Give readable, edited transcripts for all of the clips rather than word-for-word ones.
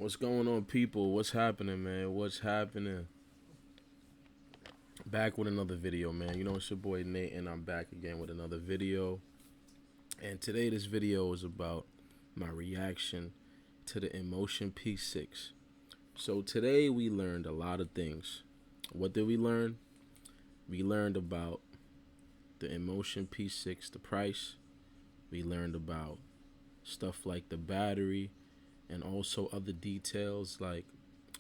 What's going on, people? What's happening, man? What's happening? Back with another video, man. You know, it's your boy Nate, and I'm back again with another video. And today, this video is about my reaction to the Inmotion P6. So, today we learned a lot of things. What did we learn? We learned about the Inmotion P6, the price. We learned about stuff like the battery and also other details like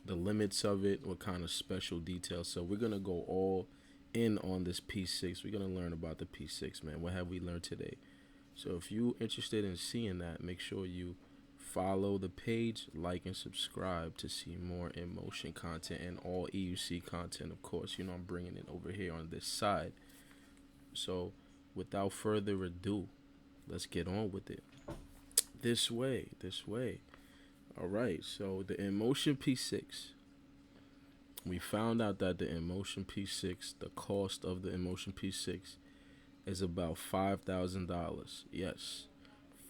the limits of it, what kind of special details. So we're gonna go all in on this P6. We're gonna learn about the P6, man. What have we learned today? So if you're interested in seeing that, make sure you follow the page, like, and subscribe to see more Inmotion content and all EUC content. Of course, you know I'm bringing it over here on this side. So without further ado, let's get on with it. This way, this way. All right, so the Inmotion P6. We found out that the Inmotion P6, the cost of the Inmotion P6 is about $5,000. Yes,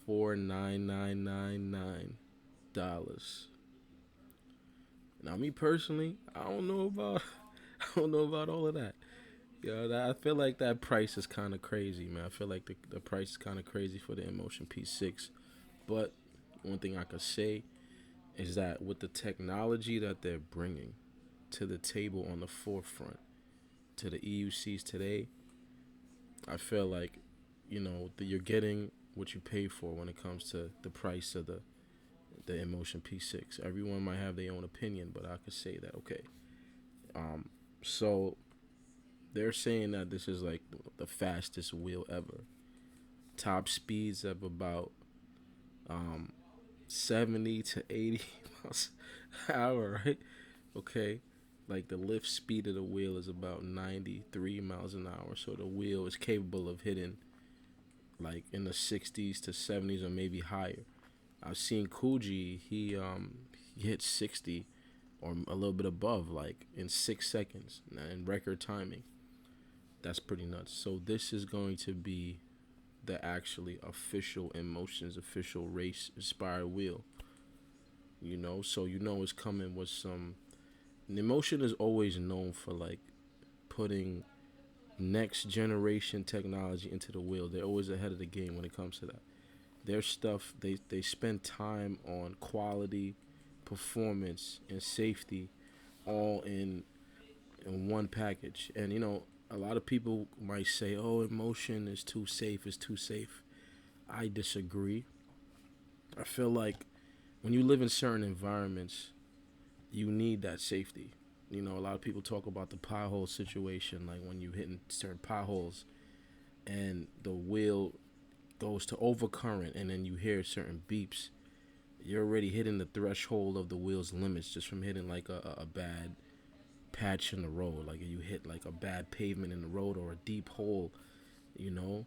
$4,999. Now, me personally, I don't know about, I don't know about all of that. I feel like that price is kind of crazy, man. I feel like the price is kind of crazy for the Inmotion P6. But one thing I could say is that with the technology that they're bringing to the table on the forefront to the EUCs today, I feel like, you're getting what you pay for when it comes to the price of the Inmotion P6. Everyone might have their own opinion, but I could say that, okay. So they're saying that this is like the fastest wheel ever. Top speeds of about 70 to 80 miles an hour, right? Okay. Like the lift speed of the wheel is about 93 miles an hour. So the wheel is capable of hitting like in the 60s to 70s or maybe higher. I've seen Coogee, he hit 60 or a little bit above like in 6 seconds in record timing. That's pretty nuts. So this is going to be the actually official Inmotion's official race inspired wheel. So it's coming with some. Inmotion is always known for like putting next generation technology into the wheel. They're always ahead of the game when it comes to that. Their stuff, they spend time on quality, performance, and safety, all in one package. And a lot of people might say, "Oh, Inmotion is too safe. It's too safe." I disagree. I feel like when you live in certain environments, you need that safety. A lot of people talk about the pothole situation, like when you hitting certain potholes and the wheel goes to overcurrent and then you hear certain beeps. You're already hitting the threshold of the wheel's limits just from hitting like a bad patch in the road. Like you hit like a bad pavement in the road or a deep hole, you're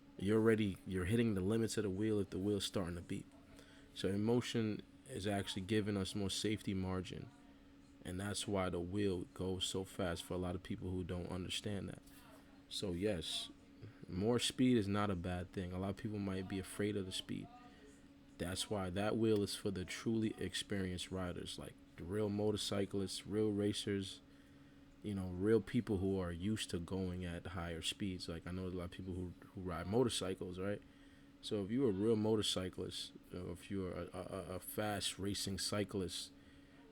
hitting the limits of the wheel if the wheel's starting to beep. So Inmotion is actually giving us more safety margin, and that's why the wheel goes so fast for a lot of people who don't understand that. So yes, more speed is not a bad thing. A lot of people might be afraid of the speed. That's why that wheel is for the truly experienced riders, like the real motorcyclists, real racers, real people who are used to going at higher speeds. Like I know a lot of people who ride motorcycles, right? So if you're a real motorcyclist, or if you're a fast racing cyclist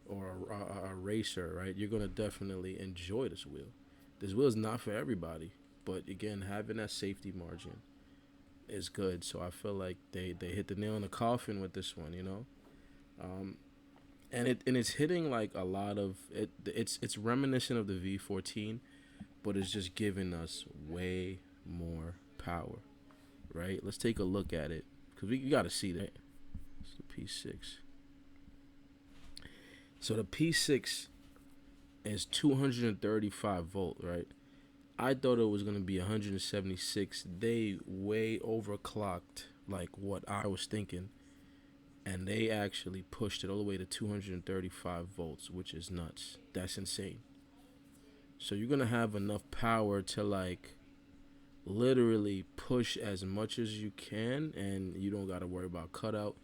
or a racer, right, you're going to definitely enjoy this wheel. This wheel is not for everybody, but again, having that safety margin is good. So I feel like they hit the nail in the coffin with this one, and it's hitting like a lot of it. It's reminiscent of the V14, but it's just giving us way more power, right? Let's take a look at it because we got to see that. It's the P6. So the P6 is 235 volt, right? I thought it was gonna be 176. They way overclocked like what I was thinking, and they actually pushed it all the way to 235 volts, which is nuts. That's insane. So you're gonna have enough power to like literally push as much as you can, and you don't gotta worry about cutout.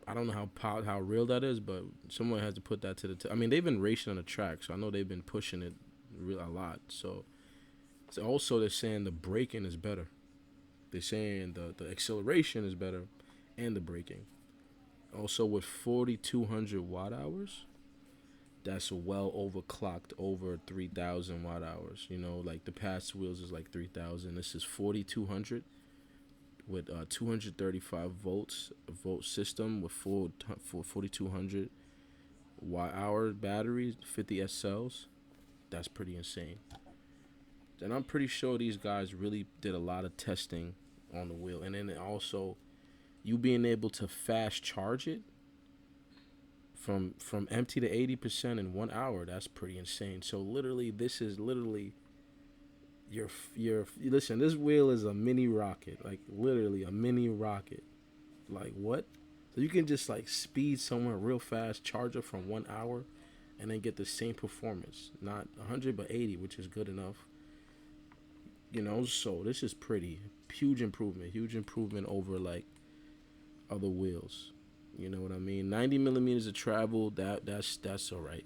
I don't know how real that is, but someone has to put that to the. I mean, they've been racing on the track, so I know they've been pushing it a lot. So also they're saying the braking is better. They're saying the acceleration is better, and the braking. Also with 4,200 watt hours, that's well overclocked over 3,000 watt hours. You know, like the past wheels is like 3,000. This is 4,200 with 235 volt system with full 4,200 watt hour batteries, 50 S cells. That's pretty insane. And I'm pretty sure these guys really did a lot of testing on the wheel, and then also you being able to fast charge it from empty to 80% in 1 hour. That's pretty insane. So literally, this is literally your listen. This wheel is a mini rocket, like literally a mini rocket. Like what? So you can just like speed somewhere real fast, charge it from 1 hour, and then get the same performance. Not 100 but 80, which is good enough. You know, so this is pretty huge improvement over like other wheels. You know what I mean? 90 millimeters of travel, that's all right.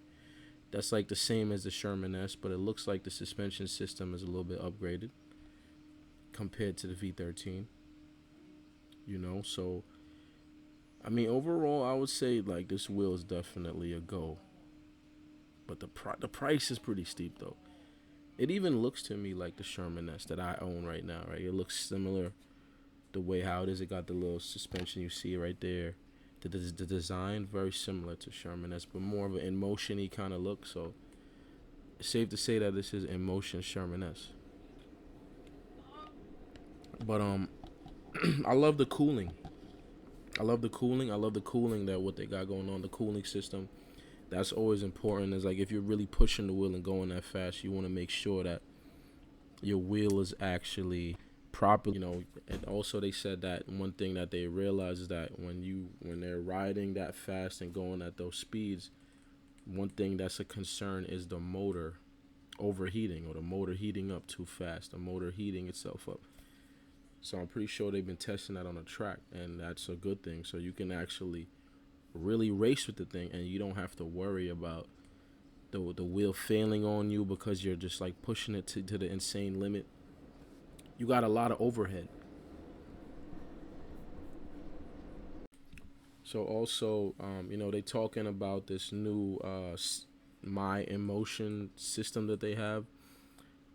That's like the same as the Sherman S, but it looks like the suspension system is a little bit upgraded compared to the V13. You know, so I mean, overall, I would say like this wheel is definitely a go. But the price is pretty steep though. It even looks to me like the Sherman S that I own right now, right? It looks similar the way how it is. It got the little suspension, you see it right there. The design very similar to Sherman S, but more of an Inmotion-y kind of look. So it's safe to say that this is Inmotion Sherman S. But I love the cooling. I love the cooling that what they got going on. The cooling system. That's always important. Is like if you're really pushing the wheel and going that fast, you want to make sure that your wheel is actually properly. You know, and also they said that one thing that they realize is that when they're riding that fast and going at those speeds, one thing that's a concern is the motor overheating or the motor heating up too fast, the motor heating itself up. So I'm pretty sure they've been testing that on a track, and that's a good thing. So you can actually really race with the thing, and you don't have to worry about the wheel failing on you because you're just like pushing it to the insane limit. You got a lot of overhead. So also, you know, they talking about this new My Inmotion system that they have.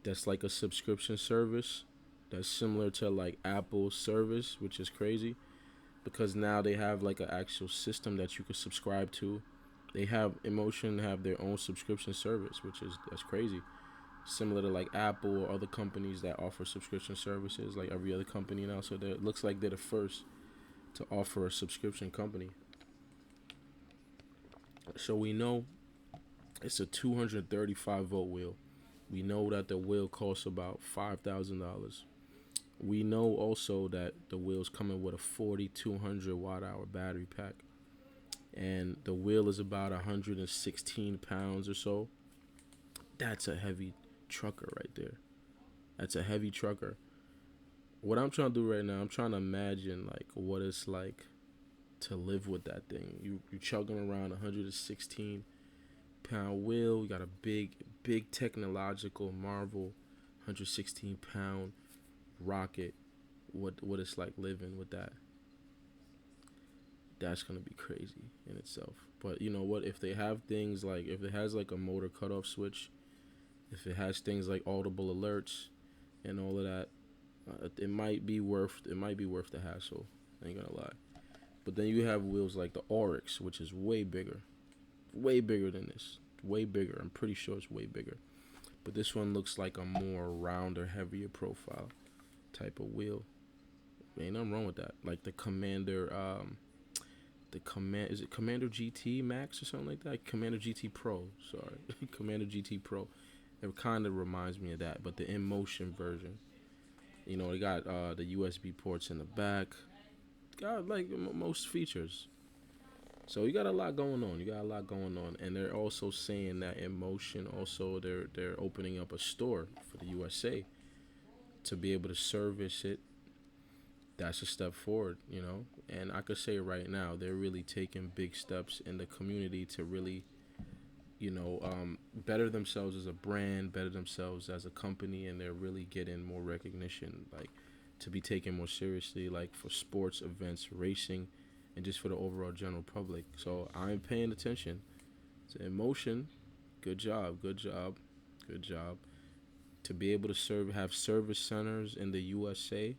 That's like a subscription service. That's similar to like Apple's service, which is crazy because now they have like an actual system that you can subscribe to. They have Inmotion have their own subscription service, that's crazy. Similar to like Apple or other companies that offer subscription services, like every other company now. So it looks like they're the first to offer a subscription company. So we know it's a 235 volt wheel. We know that the wheel costs about $5,000. We know also that the wheel's coming with a 4,200 watt hour battery pack, and the wheel is about 116 pounds or so. That's a heavy trucker right there. That's a heavy trucker. What I'm trying to do right now, I'm trying to imagine like what it's like to live with that thing. You chugging around 116 pound wheel. You got a big technological marvel, 116 pound rocket. What it's like living with that. That's gonna be crazy in itself. But you know what? If they have things like if it has like a motor cutoff switch, if it has things like audible alerts and all of that, it might be worth the hassle. I ain't gonna lie. But then you have wheels like the Oryx, which is way bigger than this, way bigger. I'm pretty sure it's way bigger. But this one looks like a more rounder, heavier profile type of wheel. Ain't nothing wrong with that. Like the Commander, is it Commander GT Max or something like that? Commander GT Pro, sorry, Commander GT Pro. It kind of reminds me of that, but the Inmotion version. You know, they got the USB ports in the back. Got like most features. So you got a lot going on. And they're also saying that Inmotion also they're opening up a store for the USA to be able to service it that's a step forward, you know. And I could say right now they're really taking big steps in the community to really, better themselves as a brand, better themselves as a company, and they're really getting more recognition, like to be taken more seriously, like for sports events, racing, and just for the overall general public. So I'm paying attention to Inmotion. Good job, good job, good job. To be able to have service centers in the USA,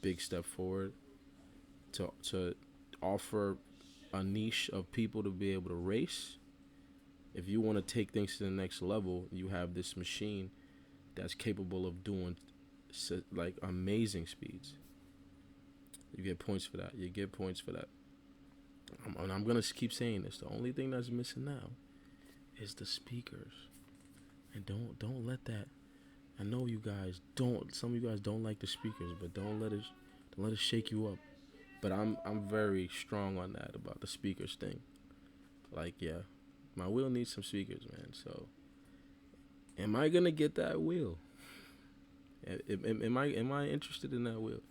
big step forward. To offer a niche of people to be able to race. If you want to take things to the next level, you have this machine that's capable of doing like amazing speeds. You get points for that. You get points for that. I'm gonna keep saying this. The only thing that's missing now is the speakers. And don't let that. I know you guys don't. Some of you guys don't like the speakers, but don't let it shake you up. But I'm very strong on that about the speakers thing. Like, yeah, my wheel needs some speakers, man. So, am I gonna get that wheel? Am I interested in that wheel?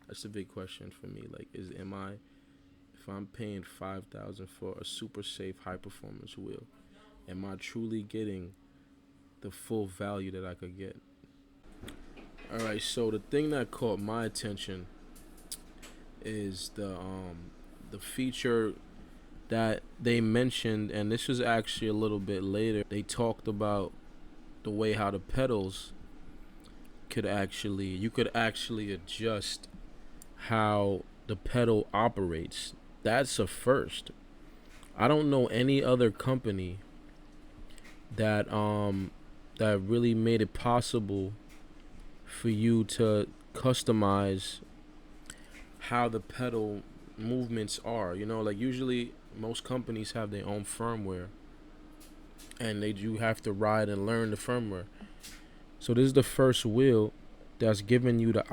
That's the big question for me. Like, if I'm paying 5,000 for a super safe high performance wheel, am I truly getting the full value that I could get? All right. So the thing that caught my attention is the feature that they mentioned, and this was actually a little bit later. They talked about the way how the pedals you could actually adjust how the pedal operates. That's a first. I don't know any other company that really made it possible for you to customize how the pedal movements are. Like usually most companies have their own firmware, and you have to ride and learn the firmware. So this is the first wheel that's giving you the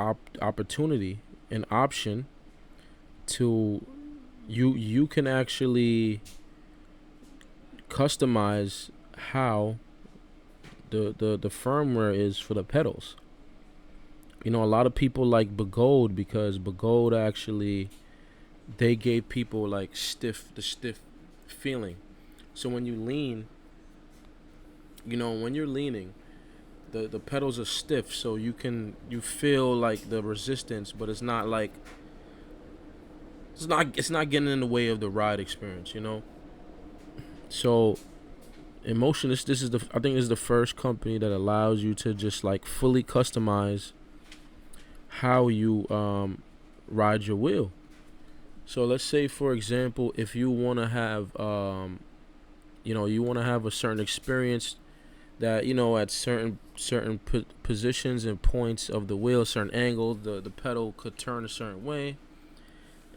opportunity, an option to you can actually customize how the firmware is for the pedals. A lot of people like Begode because Begode actually they gave people like the stiff feeling. So when you lean, when you're leaning, the pedals are stiff, so you feel like the resistance, but it's not like it's not getting in the way of the ride experience. So Inmotion, this is I think this is the first company that allows you to just like fully customize how you ride your wheel. So let's say, for example, if you want to have you want to have a certain experience that at certain positions and points of the wheel, certain angles, the pedal could turn a certain way.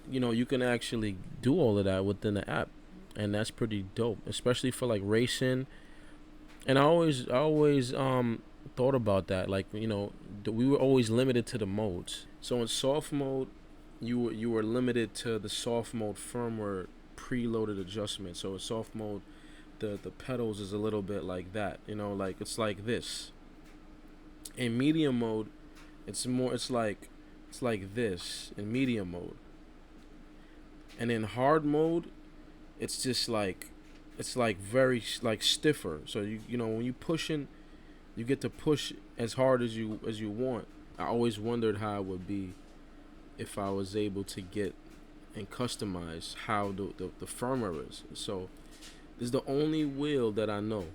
You can actually do all of that within the app, and that's pretty dope, especially for like racing. And I always thought about that, like we were always limited to the modes. So in soft mode, you were limited to the soft mode firmware preloaded adjustment. So in soft mode, the pedals is a little bit like that, like it's like this. In medium mode, it's like this in medium mode. And in hard mode, it's just like very like stiffer. So when you pushing, you get to push as hard as you want. I always wondered how it would be if I was able to get and customize how the firmware is. So this is the only wheel that I know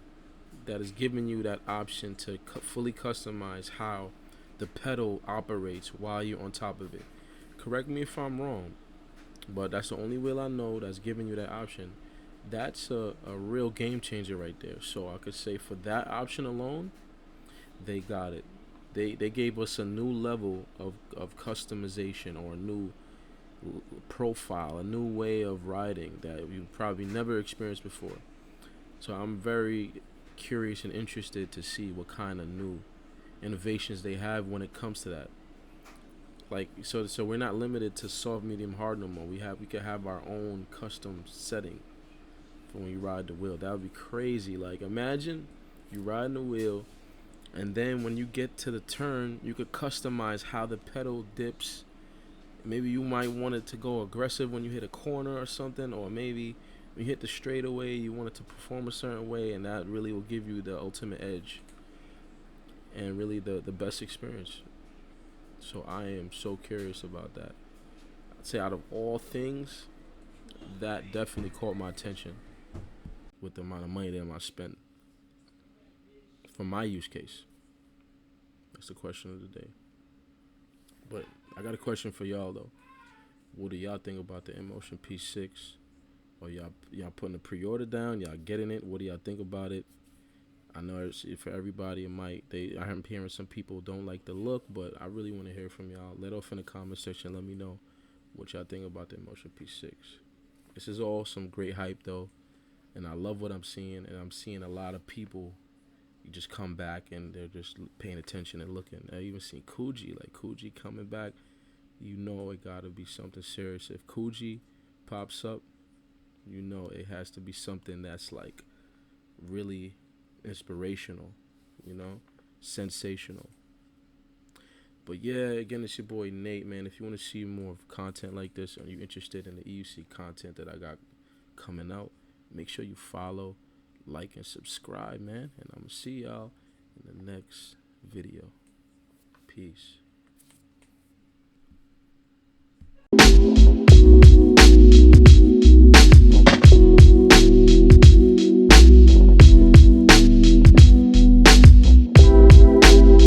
that is giving you that option to fully customize how the pedal operates while you're on top of it. Correct me if I'm wrong, but that's the only wheel I know that's giving you that option. That's a real game changer right there. So I could say for that option alone, they got it. They gave us a new level of customization, or a new profile, a new way of riding that you probably never experienced before. So I'm very curious and interested to see what kind of new innovations they have when it comes to that. Like so we're not limited to soft, medium, hard no more. We could have our own custom setting for when you ride the wheel. That would be crazy. Like imagine you riding the wheel, and then when you get to the turn, you could customize how the pedal dips Maybe you might want it to go aggressive when you hit a corner or something, or maybe when you hit the straightaway, you want it to perform a certain way, and that really will give you the ultimate edge and really the best experience. So I am so curious about that. I'd say out of all things, that definitely caught my attention with the amount of money that I spent for my use case. That's the question of the day. But I got a question for y'all though. What do y'all think about the Inmotion P6? Or y'all putting a pre-order down? Y'all getting it? What do y'all think about it? I know it's, for everybody, it might. I'm hearing some people don't like the look, but I really want to hear from y'all. Let off in the comment section. Let me know what y'all think about the Inmotion P6. This is all some great hype though, and I love what I'm seeing. And I'm seeing a lot of people. You just come back and they're just paying attention and looking. I even seen Coogee coming back. You know it gotta be something serious. If Coogee pops up, you know it has to be something that's like really inspirational, you know, sensational. But yeah, again, it's your boy Nate, man. If you want to see more content like this, or you're interested in the EUC content that I got coming out, make sure you follow, like, and subscribe, man. And I'm gonna see y'all in the next video. Peace.